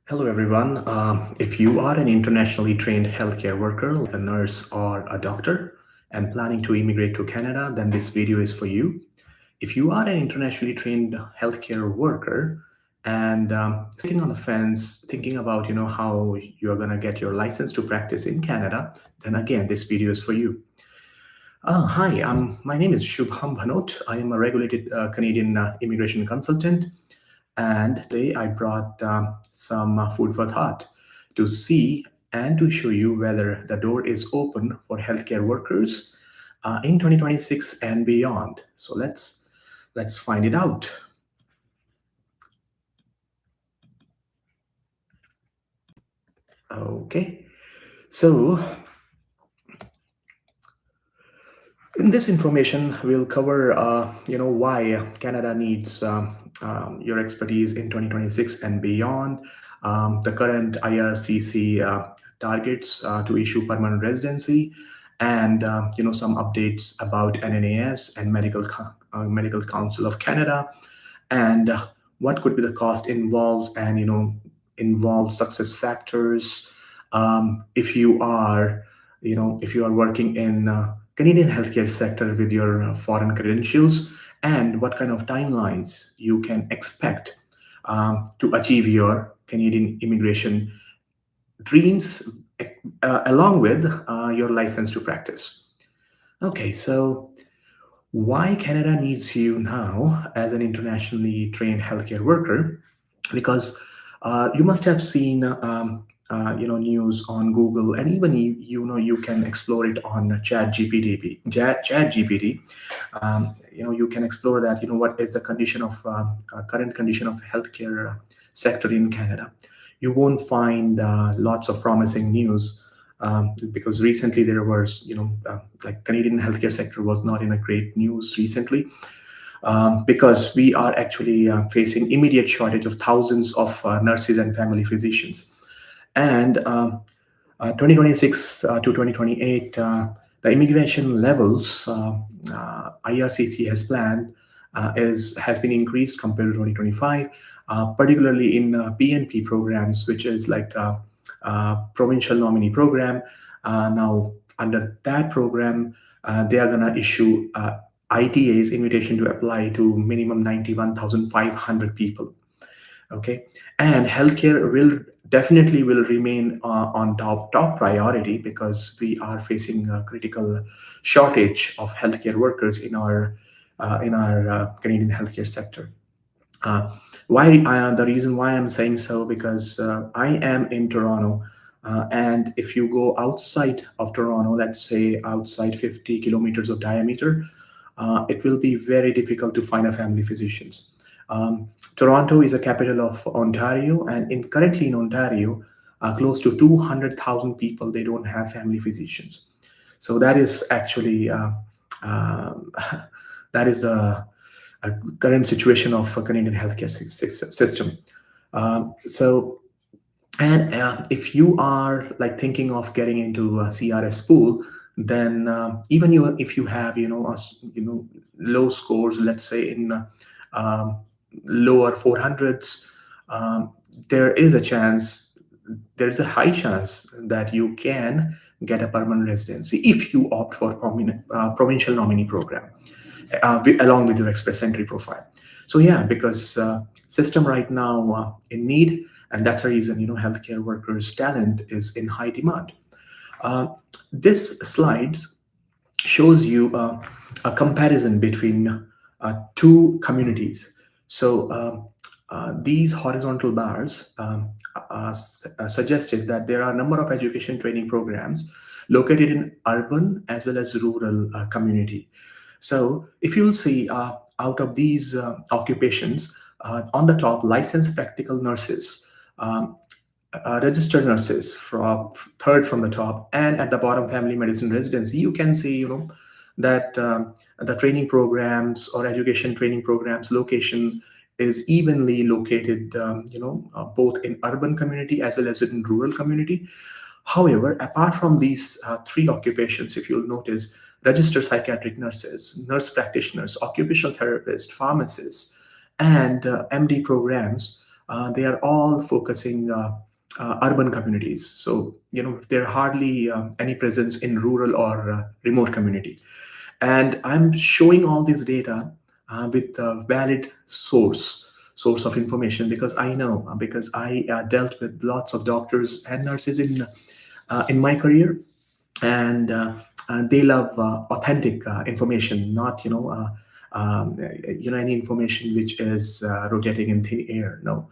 Hello, everyone. If you are an internationally trained healthcare worker, like a nurse or a doctor, and planning to immigrate to Canada, then this video is for you. If you are an internationally trained healthcare worker and sitting on the fence thinking about how you're going to get your license to practice in Canada, then again this video is for you. Hi, my name is Shubham Bhanot. I am a regulated Canadian immigration consultant, and today I brought some food for thought to see and to show you whether the door is open for healthcare workers in 2026 and beyond. So let's find it out. Okay, so in this information, we'll cover, why Canada needs your expertise in 2026 and beyond, the current IRCC targets to issue permanent residency, and some updates about NNAS and Medical Council of Canada, and what could be the cost involved, and involved success factors if you are working in Canadian healthcare sector with your foreign credentials, and what kind of timelines you can expect to achieve your Canadian immigration dreams, along with your license to practice. Okay, so why Canada needs you now as an internationally trained healthcare worker? Because you must have seen news on Google, and even you can explore it on Chat GPT. You can explore that. What is the condition of current condition of healthcare sector in Canada. You won't find lots of promising news. Because recently there was, like Canadian healthcare sector was not in a great news recently, because we are actually facing immediate shortage of thousands of nurses and family physicians. And 2026 to 2028, the immigration levels IRCC has planned has been increased compared to 2025, particularly in PNP programs, which is like provincial nominee program. Now, under that program, they are going to issue ITAs, invitation to apply, to minimum 91,500 people. Okay, and healthcare will definitely will remain on top priority, because we are facing a critical shortage of healthcare workers in our Canadian healthcare sector. uh, why the reason why I'm saying so, because I am in Toronto, and if you go outside of Toronto, let's say outside 50 kilometers of diameter, it will be very difficult to find a family physicians. Toronto is a capital of Ontario, and currently in Ontario, close to 200,000 people, they don't have family physicians. So that is actually um, that is the current situation of a Canadian healthcare system. So, and if you are like thinking of getting into a CRS pool, then even if you have low scores, let's say in um, lower 400s, um, there is a chance, there is a high chance that you can get a permanent residency if you opt for provincial nominee program, along with your express entry profile. So yeah, because system right now in need, and that's the reason healthcare workers talent is in high demand. uh, this slides shows you a comparison between two communities. So these horizontal bars suggested that there are a number of education training programs located in urban as well as rural community. So if you'll see, out of these occupations, on the top, licensed practical nurses, um, registered nurses, from third from the top, and at the bottom, family medicine residency, you can see that the training programs or education training programs location is evenly located, both in urban community as well as in rural community. However, apart from these three occupations, if you'll notice, registered psychiatric nurses, nurse practitioners, occupational therapists, pharmacists, and MD programs, they are all focusing urban communities. So, there are hardly any presence in rural or remote community. And I'm showing all this data with a valid source of information, because I know, because I dealt with lots of doctors and nurses in my career, and they love authentic information, not any information which is rotating in thin air. No,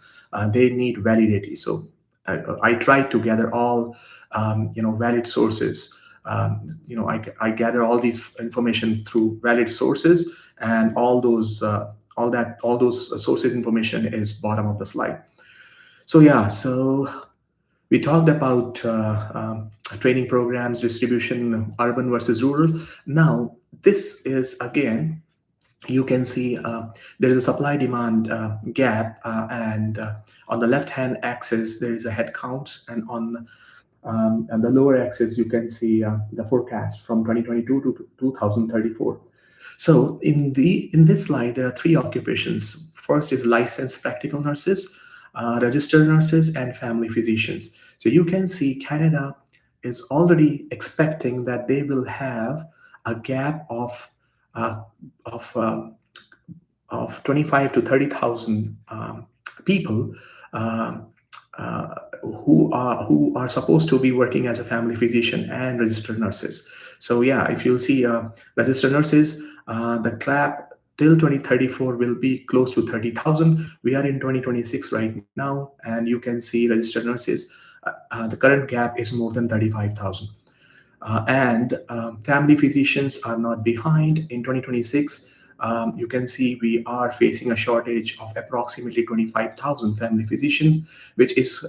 they need validity. So I try to gather all valid sources. I gather all these information through valid sources, and all those sources information is bottom of the slide. So yeah, so we talked about training programs, distribution, urban versus rural. Now, this is again, you can see there is a supply demand gap, and on the left hand axis, there is a head count, and the lower axis, you can see the forecast from 2022 to 2034. So in this slide, there are three occupations. First is licensed practical nurses, registered nurses, and family physicians. So you can see Canada is already expecting that they will have a gap uh, of um, of 25 to 30,000 people, um, uh, who are supposed to be working as a family physician and registered nurses. So yeah, if you'll see registered nurses, the clap till 2034 will be close to 30,000. We are in 2026 right now, and you can see registered nurses. The current gap is more than 35,000. And family physicians are not behind. In 2026, you can see we are facing a shortage of approximately 25,000 family physicians, which is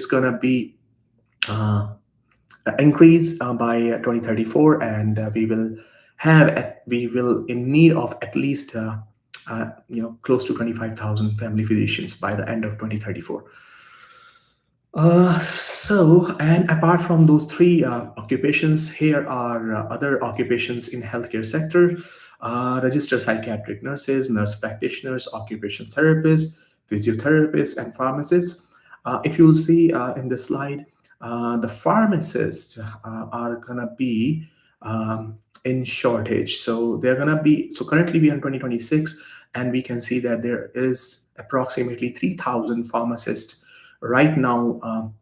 going to be uh, increased by 2034, and we will in need of at least close to 25,000 family physicians by the end of 2034. And apart from those three occupations, here are other occupations in healthcare sector: registered psychiatric nurses, nurse practitioners, occupational therapists, physiotherapists, and pharmacists. If you'll see in this slide, the pharmacists are gonna be in shortage. So they're gonna be, so currently we are in 2026, and we can see that there is approximately 3,000 pharmacists right now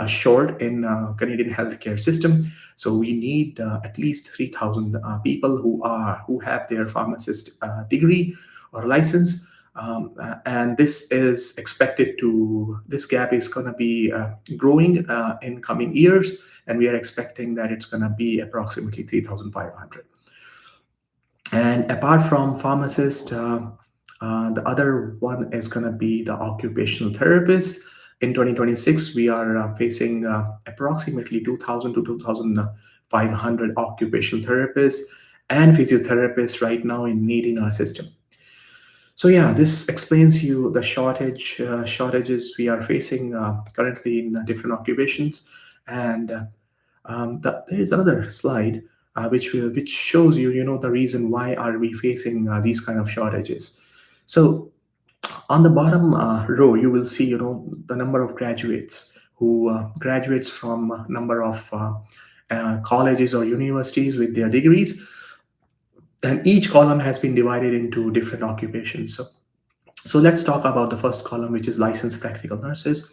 short in Canadian healthcare system. So we need at least 3,000 people who have their pharmacist degree or license. And this gap is going to be growing in coming years, and we are expecting that it's going to be approximately 3,500. And apart from pharmacists, the other one is going to be the occupational therapists. In 2026, we are facing approximately 2,000 to 2,500 occupational therapists and physiotherapists right now in need in our system. So yeah, this explains you the shortages we are facing currently in different occupations. And there is another slide which shows you the reason why are we facing these kind of shortages. So on the bottom row, you will see the number of graduates who graduates from a number of colleges or universities with their degrees, and each column has been divided into different occupations. So let's talk about the first column, which is licensed practical nurses.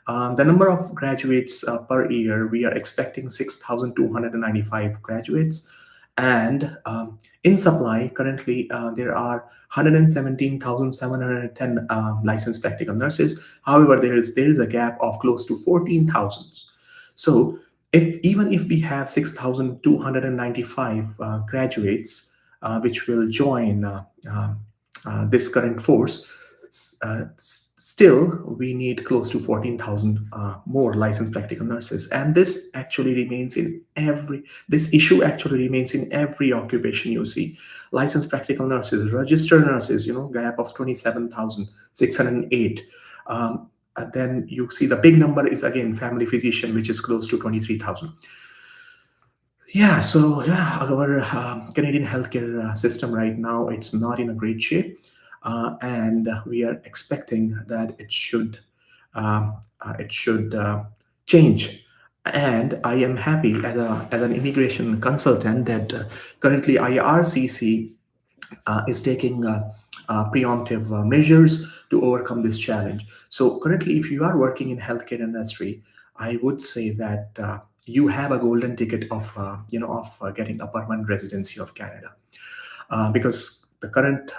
The number of graduates per year, we are expecting 6,295 graduates. And in supply, currently there are 117,710 licensed practical nurses. However, there is a gap of close to 14,000. So even if we have 6,295 graduates, which will join this current force, still we need close to 14,000 more licensed practical nurses. And this issue actually remains in every occupation you see. Licensed practical nurses, registered nurses, gap of 27,608. Then you see the big number is again family physician, which is close to 23,000. Yeah, so yeah, our Canadian healthcare system right now, it's not in a great shape. and we are expecting that it should change. And I am happy as an immigration consultant that currently IRCC is taking preemptive measures to overcome this challenge. So currently, if you are working in healthcare industry, I would say that you have a golden ticket of getting a permanent residency of Canada, because the current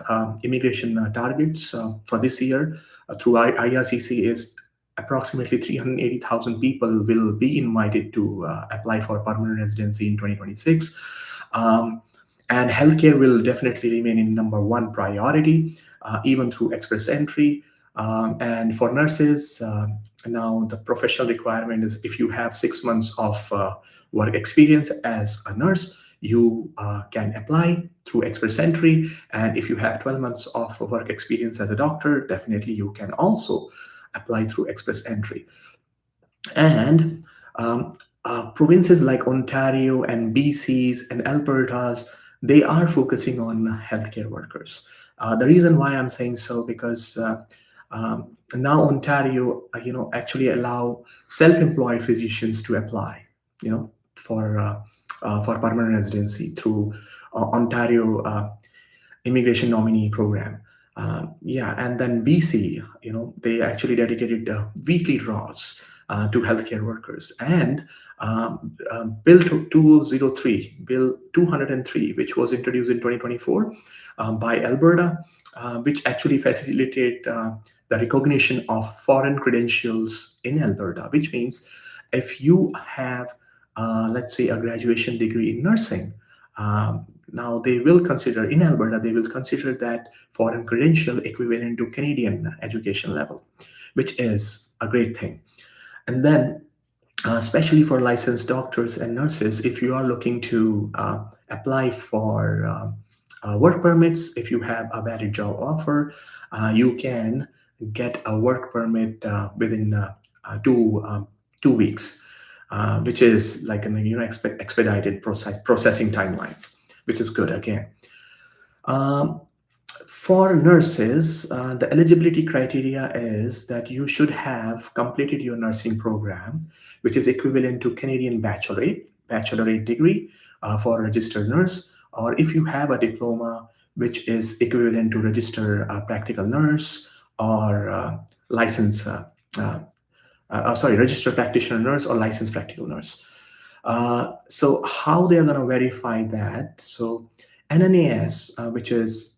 immigration targets for this year through IRCC is approximately 380,000 people will be invited to apply for permanent residency in 2026. Um, and healthcare will definitely remain in number one priority, even through express entry. And for nurses, now the professional requirement is if you have 6 months of work experience as a nurse, you can apply through express entry. And if you have 12 months of work experience as a doctor, definitely you can also apply through express entry. And provinces like Ontario and BC's and Alberta's, they are focusing on healthcare workers. The reason why I'm saying so, because now Ontario, actually allow self-employed physicians to apply, for permanent residency through Ontario immigration nominee program. Yeah, and then BC, they actually dedicated weekly draws to healthcare workers. And Bill 203, Bill 203, which was introduced in 2024 by Alberta, which actually facilitate the recognition of foreign credentials in Alberta, which means if you have, let's say, a graduation degree in nursing, now they will consider in Alberta, they will consider that foreign credential equivalent to Canadian education level, which is a great thing. And then, especially for licensed doctors and nurses, if you are looking to apply for work permits, if you have a valid job offer, you can get a work permit within 2 weeks, which is like an expedited processing timelines, which is good again. Um, for nurses, the eligibility criteria is that you should have completed your nursing program, which is equivalent to Canadian bachelorate degree for a registered nurse, or if you have a diploma, which is equivalent to registered practical nurse or uh, registered practitioner nurse or licensed practical nurse. So how they are going to verify that? So NNAS, which is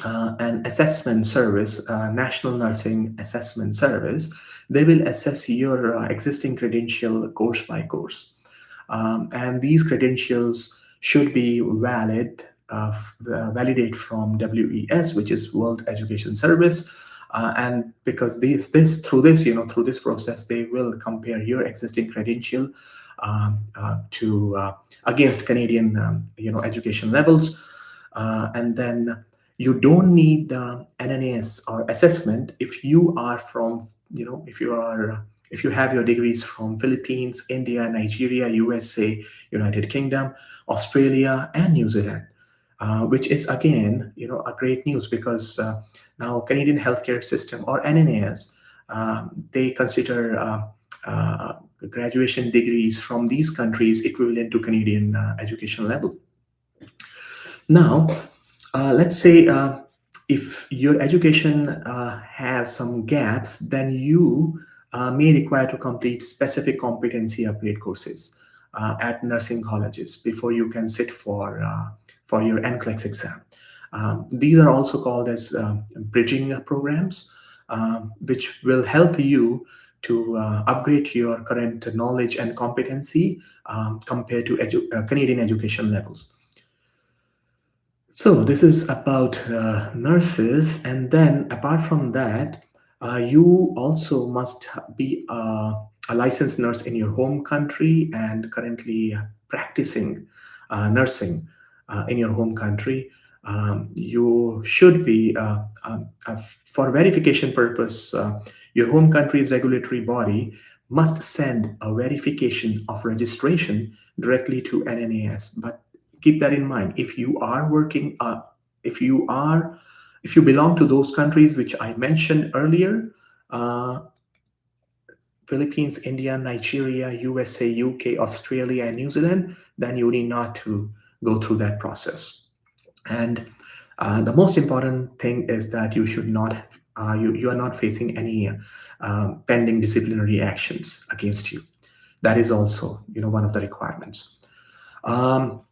an assessment service, National Nursing Assessment Service, they will assess your existing credential course by course. And these credentials should be validate from WES, which is World Education Service. And because through this process, they will compare your existing credential to against Canadian, education levels. And then you don't need NNAS or assessment if you are from, if you have your degrees from Philippines, India, Nigeria, USA, United Kingdom, Australia, and New Zealand, which is again, a great news, because now Canadian healthcare system or NNAS, they consider graduation degrees from these countries equivalent to Canadian education level. Now, let's say if your education has some gaps, then you may require to complete specific competency upgrade courses at nursing colleges before you can sit for your NCLEX exam. These are also called as bridging programs, which will help you to upgrade your current knowledge and competency compared to Canadian education levels. So this is about nurses, and then apart from that, you also must be a licensed nurse in your home country and currently practicing nursing in your home country. You should be, for verification purpose, your home country's regulatory body must send a verification of registration directly to NNAS. But keep that in mind. If you are If you belong to those countries which I mentioned earlier, uh, Philippines, India, Nigeria, USA, UK, Australia, and New Zealand, then you need not to go through that process. And the most important thing is that you should not you are not facing any pending disciplinary actions against you. That is also, one of the requirements. Um,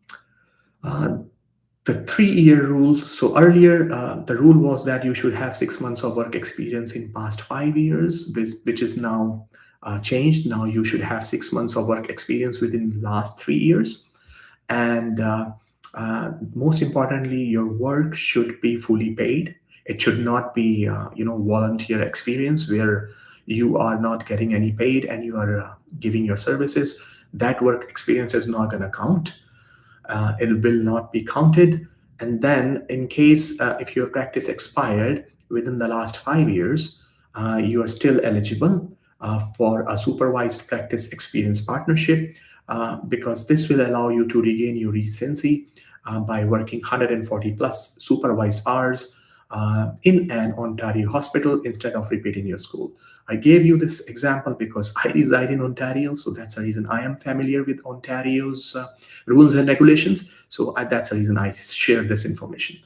uh, the 3-year rule. So earlier, the rule was that you should have 6 months of work experience in past 5 years, which is now changed. Now you should have 6 months of work experience within last 3 years, and most importantly, your work should be fully paid. It should not be volunteer experience where you are not getting any paid and you are giving your services. That work experience is not going to count. It will not be counted. And then, in case if your practice expired within the last 5 years, you are still eligible for a supervised practice experience partnership, because this will allow you to regain your recency by working 140 plus supervised hours in an Ontario hospital instead of repeating your school. I gave you this example because I reside in Ontario, so that's the reason I am familiar with Ontario's rules and regulations. So that's the reason I share this information,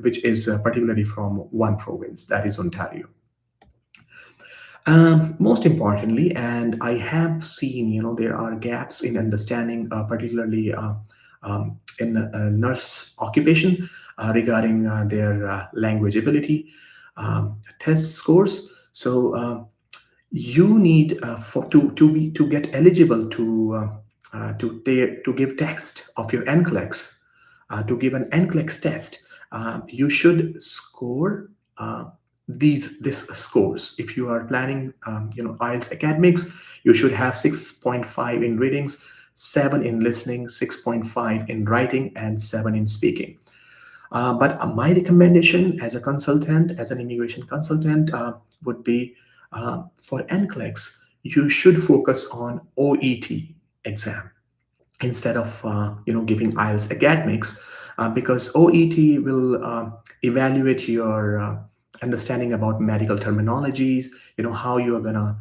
which is particularly from one province, that is Ontario. Most importantly, and I have seen, there are gaps in understanding, particularly in nurse occupation, regarding their language ability test scores. So you need to get eligible to give text of your NCLEX, to give an NCLEX test. You should score this scores. If you are planning, IELTS academics, you should have 6.5 in readings, 7 in listening, 6.5 in writing, and 7 in speaking. But my recommendation as a consultant, as an immigration consultant, would be for NCLEX, you should focus on OET exam instead of giving IELTS academics, because OET will evaluate your understanding about medical terminologies, how you are gonna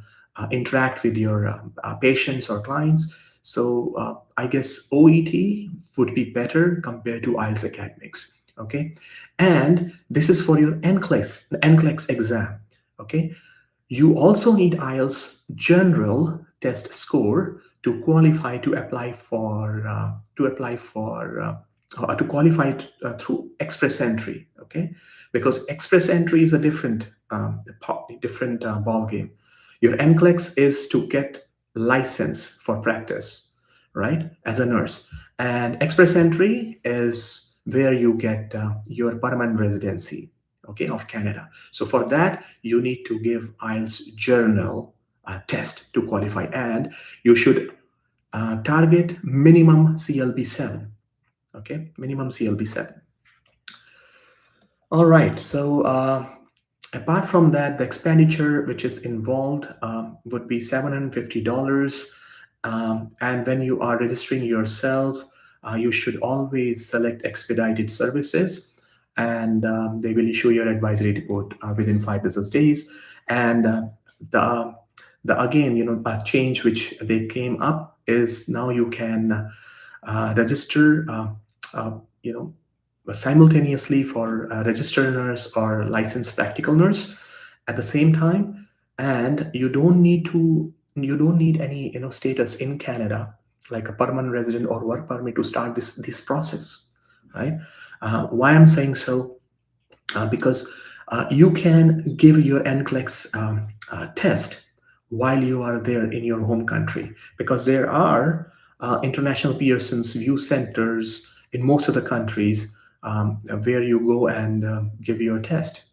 interact with your patients or clients. So I guess OET would be better compared to IELTS academics. Okay, and this is for your NCLEX exam. Okay, you also need IELTS general test score to qualify to apply for to qualify through express entry. Okay, because express entry is a different ball game. Your NCLEX is to get license for practice, right, as a nurse, and express entry is where you get your permanent residency, okay, of Canada. So for that, you need to give IELTS journal test to qualify, and you should target minimum CLB 7. Okay, minimum CLB 7. All right, so apart from that, the expenditure which is involved would be $750. And when you are registering yourself, you should always select expedited services, and they will issue your advisory report within 5 business days. And the again, a change which they came up is now you can register, you know, simultaneously for a registered nurse or licensed practical nurse at the same time, and you don't need any status in Canada like a permanent resident or work permit to start this process, right? Why I'm saying so, because you can give your NCLEX test while you are there in your home country, because there are international Pearson's View centers in most of the countries, where you go and give your test.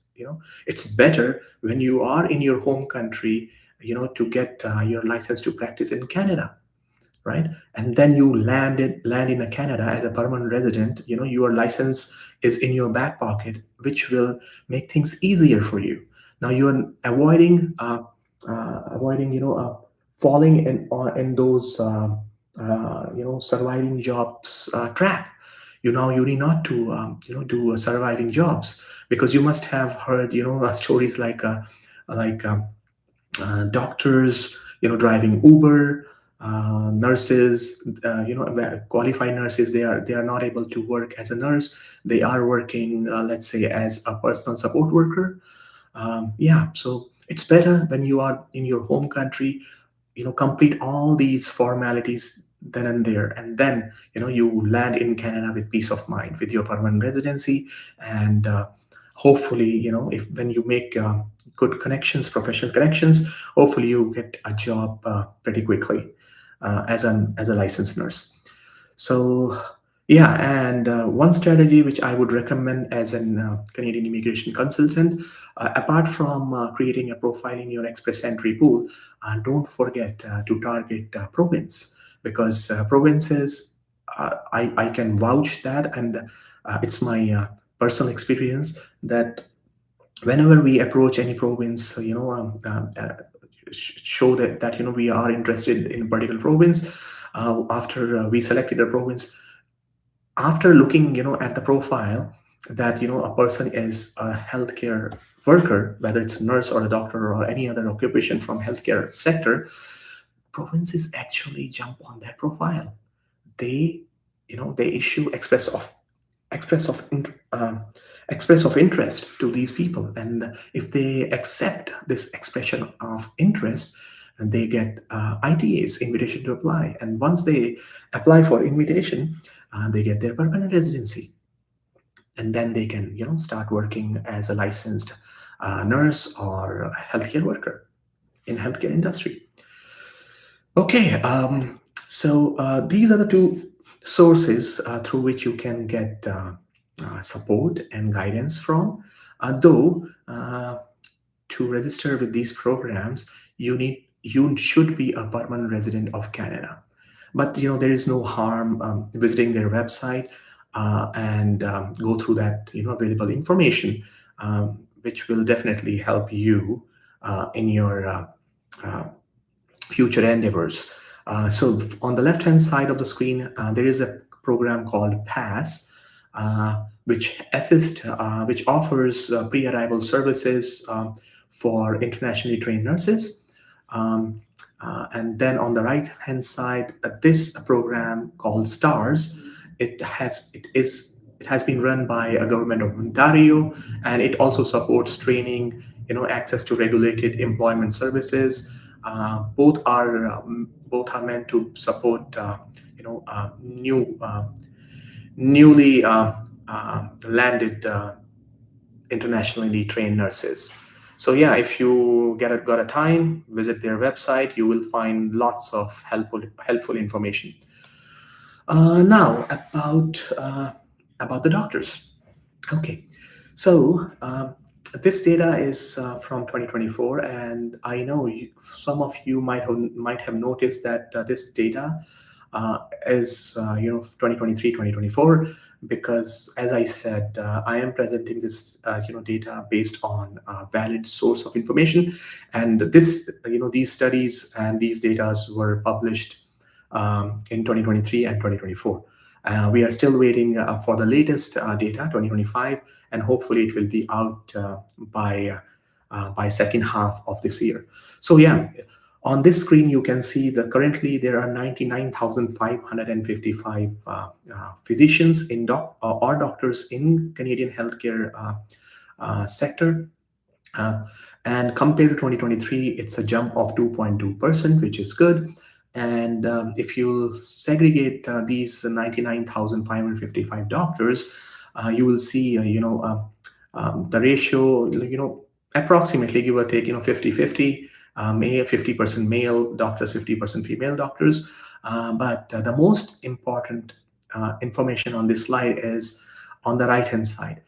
It's better when you are in your home country, to get your license to practice in Canada, right? And then you land in a Canada as a permanent resident. Your license is in your back pocket, which will make things easier for you. Now you're avoiding falling in those surviving jobs trap. You need not to do surviving jobs, because you must have heard stories like doctors driving Uber, nurses, qualified nurses, they are not able to work as a nurse. They are working, let's say, as a personal support worker. Yeah, so it's better when you are in your home country, complete all these formalities then and there, and then you land in Canada with peace of mind, with your permanent residency. And hopefully, if when you make good connections, professional connections, hopefully you get a job pretty quickly as a licensed nurse. So, yeah, and one strategy which I would recommend as an Canadian immigration consultant, apart from creating a profile in your Express Entry pool, don't forget to target province, because provinces, I can vouch that, and it's my personal experience that whenever we approach any province, show that we are interested in a particular province. After we selected a province, after looking at the profile, that a person is a healthcare worker, whether it's a nurse or a doctor or any other occupation from healthcare sector, provinces actually jump on that profile. They issue express of in- um, express of interest to these people, and if they accept this expression of interest, and they get ITAs, invitation to apply, and once they apply for invitation, they get their permanent residency, and then they can start working as a licensed nurse or a healthcare worker in healthcare industry. Okay, so these are the two sources through which you can get support and guidance from. Though to register with these programs, you should be a permanent resident of Canada. But there is no harm visiting their website and go through that available information, which will definitely help you in your uh, future endeavors. So on the left hand side of the screen, there is a program called PASS, which offers pre-arrival services for internationally trained nurses. Um, and then on the right hand side, this program called STARS, it has been run by a government of Ontario, and it also supports training, access to regulated employment services. Both are meant to support newly landed internationally trained nurses. So yeah, if you got a time, visit their website. You will find lots of helpful information. Now about the doctors. Okay, so this data is from 2024, and I know some of you might have noticed that this data is 2023, 2024, because as I said, I am presenting this data based on valid source of information, and these studies and these data were published in 2023 and 2024. We are still waiting for the latest data, 2025, and hopefully it will be out by second half of this year. So yeah, on this screen you can see that currently there are 99,555 physicians or doctors in Canadian healthcare sector. Uh, and compared to 2023, it's a jump of 2.2%, which is good. And if you segregate these 99,555 doctors, you will see, the ratio, approximately give or take, 50-50, male, 50% male doctors, 50% female doctors. But the most important information on this slide is on the right-hand side.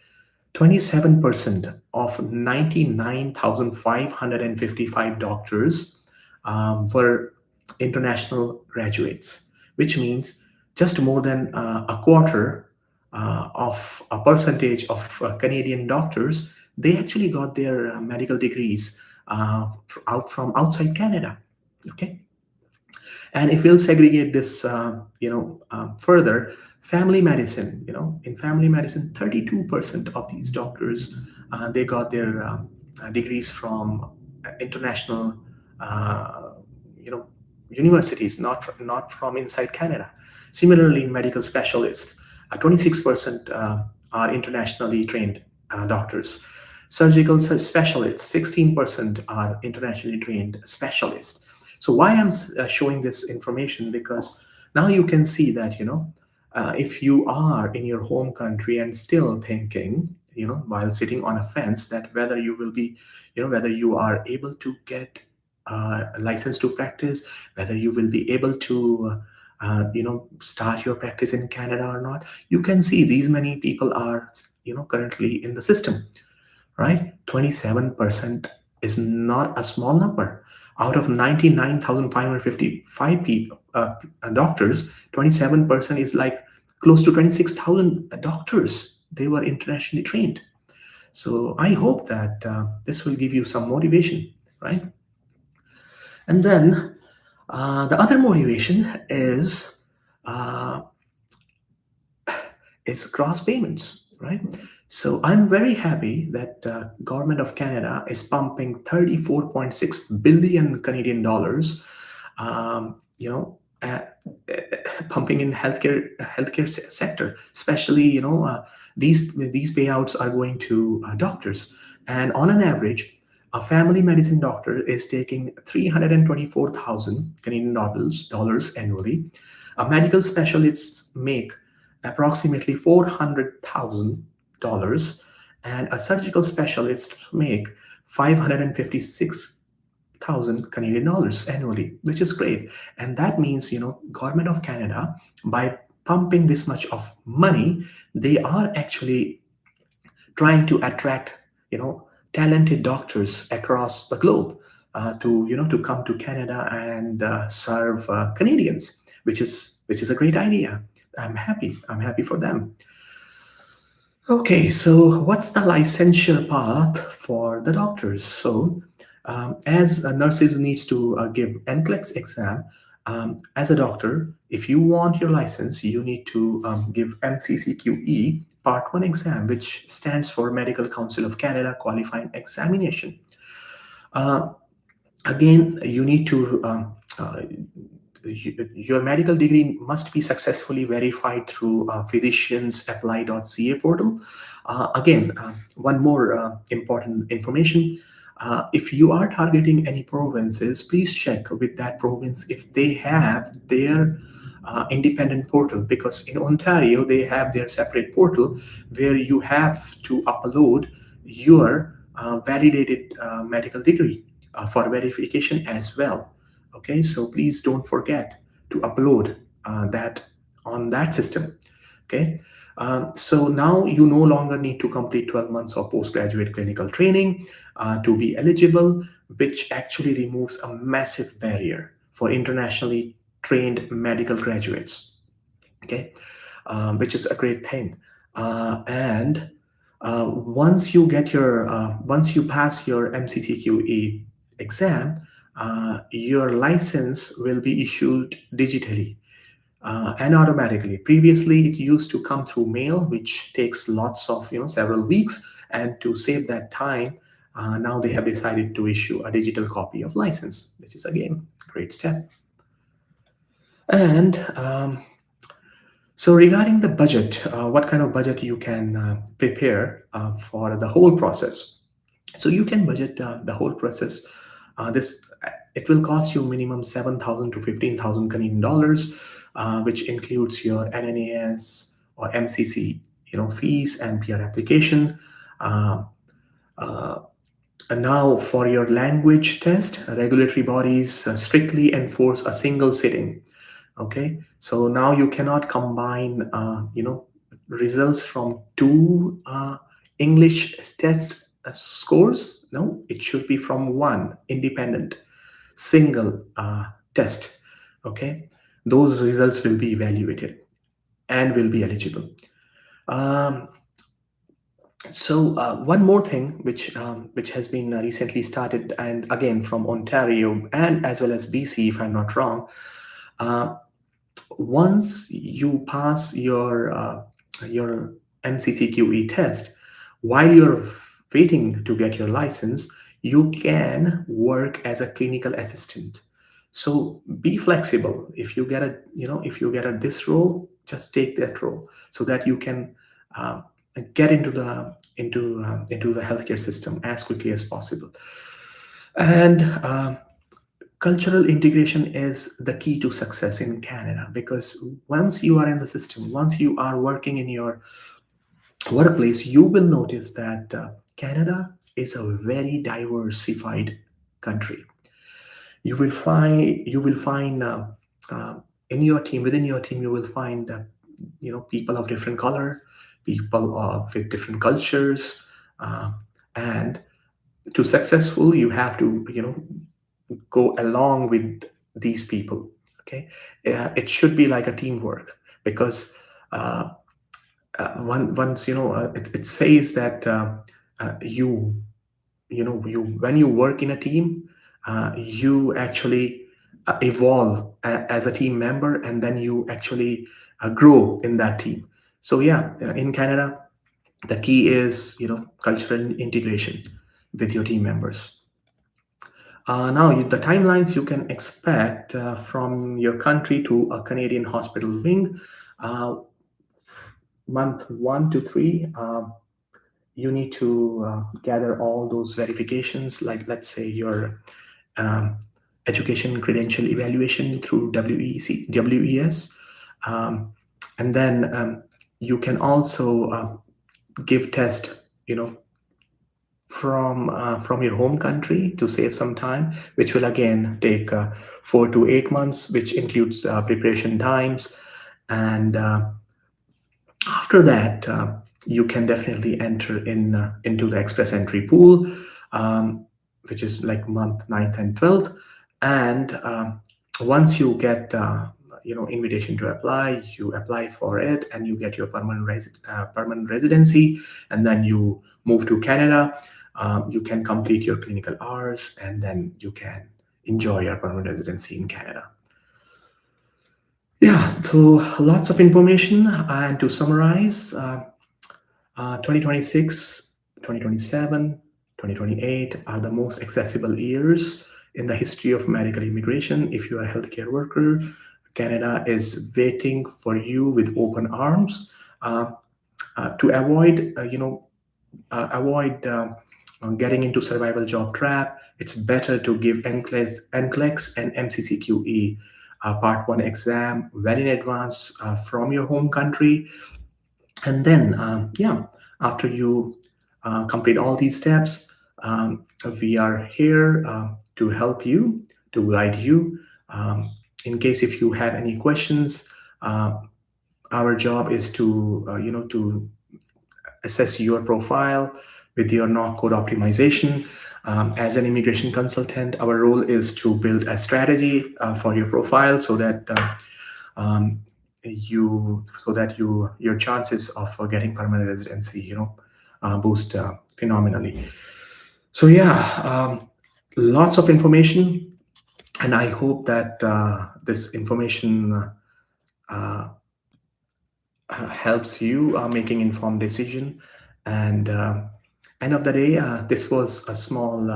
27% of 99,555 doctors were international graduates, which means just more than a quarter of a percentage of Canadian doctors, they actually got their medical degrees out from outside Canada. Okay, and if we'll segregate this, further, Family medicine, in family medicine, 32% of these doctors, they got their degrees from international, uh, you know, universities, not from inside Canada. Similarly, in medical specialists, 26% are internationally trained doctors. Surgical specialists, 16% are internationally trained specialists. So why I'm showing this information, because now you can see that, if you are in your home country and still thinking, while sitting on a fence, that whether you will be, whether you are able to get a license to practice, whether you will be able to start your practice in Canada or not, you can see these many people are, currently in the system, right? 27% is not a small number. Out of 99,555 people, doctors, 27% is like close to 26,000 doctors. They were internationally trained. So I hope that this will give you some motivation, right? And then the other motivation uh, is cross payments, right? So I'm very happy that government of Canada is pumping 34.6 billion Canadian dollars, pumping in healthcare sector, especially these payouts are going to doctors, and on an average, a family medicine doctor is taking 324,000 Canadian dollars annually. A medical specialists make approximately $400,000, and a surgical specialist make 556,000 Canadian dollars annually, which is great. And that means, government of Canada, by pumping this much of money, they are actually trying to attract, talented doctors across the globe to come to Canada and serve Canadians, which is a great idea. I'm happy. I'm happy for them. Okay, so what's the licensure path for the doctors? So, as nurses needs to give NCLEX exam, as a doctor, if you want your license, you need to give MCCQE Part 1 exam, which stands for Medical Council of Canada Qualifying Examination. Uh, Again, you need to your medical degree must be successfully verified through physiciansapply.ca portal. Again, one more important information. If you are targeting any provinces, please check with that province if they have their independent portal, because in Ontario they have their separate portal where you have to upload your validated medical degree for verification as well. Okay, so please don't forget to upload that on that system. Okay, so now you no longer need to complete 12 months of postgraduate clinical training to be eligible, which actually removes a massive barrier for internationally trained medical graduates. Okay, which is a great thing. And once you pass your MCCQE exam, your license will be issued digitally and automatically. Previously, it used to come through mail, which takes lots of several weeks. And to save that time, now they have decided to issue a digital copy of license, which is again a great step. And so regarding the budget, what kind of budget you can prepare for the whole process? So you can budget the whole process. This it will cost you minimum 7,000 to 15,000 Canadian dollars, which includes your NNAS or MCC, fees and PR application. Uh, uh, and now for your language test, regulatory bodies strictly enforce a single sitting. Okay, so now you cannot combine results from two English tests scores. No, it should be from one independent single test. Okay, those results will be evaluated and will be eligible. um, so one more thing which has been recently started, and again from Ontario and as well as BC, if I'm not wrong. uh, Once you pass your MCCQE test, while you're waiting to get your license, you can work as a clinical assistant. So be flexible. If you get a if you get a this role, just take that role so that you can uh, get into the healthcare system as quickly as possible. And cultural integration is the key to success in Canada, because once you are in the system, once you are working in your workplace, you will notice that Canada is a very diversified country. You will find uh, in your team, within your team, you will find people of different color, people with different cultures, uh, and to successful, you have to go along with these people. Okay, it should be like a teamwork, because uh, once it says that you when you work in a team, you actually evolve as a team member, and then you actually grow in that team. So yeah, in Canada, the key is cultural integration with your team members. Now, the timelines you can expect from your country to a Canadian hospital wing. Uh, Month 1 to 3, you need to gather all those verifications, like let's say your um, education credential evaluation through WES. Um, and then you can also give test, from your home country to save some time, which will again take 4 to 8 months, which includes preparation times. And after that, you can definitely enter into the express entry pool, um, which is like month 9th and 12th. And once you get invitation to apply, you apply for it, and you get your permanent residency, and then you move to Canada. You can complete your clinical hours, and then you can enjoy your permanent residency in Canada. Yeah, so lots of information. And to summarize, 2026, 2027, 2028 are the most accessible years in the history of medical immigration. If you are a healthcare worker, Canada is waiting for you with open arms. Uh, to avoid getting into survival job trap, it's better to give NCLEX and MCCQE Part 1 exam well in advance from your home country. And then, yeah, after you complete all these steps, we are here to help you, to guide you. Um, in case if you have any questions, our job is to assess your profile with your NOC code optimization. As an immigration consultant, our role is to build a strategy for your profile, so that um, your chances of getting permanent residency boost phenomenally. So yeah, lots of information, and I hope that this information uh, helps you making informed decision. And end of the day, this was a small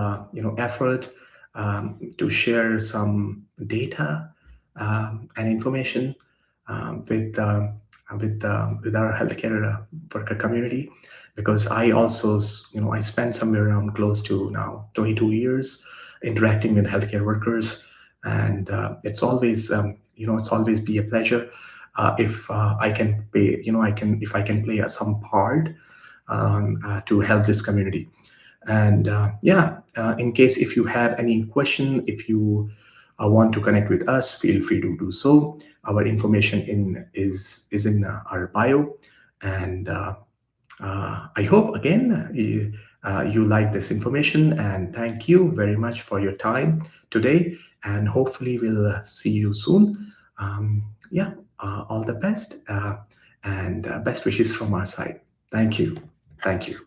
effort to share some data and information with our healthcare worker community, because I also I spent somewhere around close to now 22 years interacting with healthcare workers. And it's always be a pleasure if I can pay I can if I can play some part to help this community. And yeah, in case if you have any question, if you want to connect with us, feel free to do so. Our information is in our bio. And I hope again you like this information, and thank you very much for your time today. And hopefully we'll see you soon. Yeah, all the best, and best wishes from our side. Thank you. Thank you.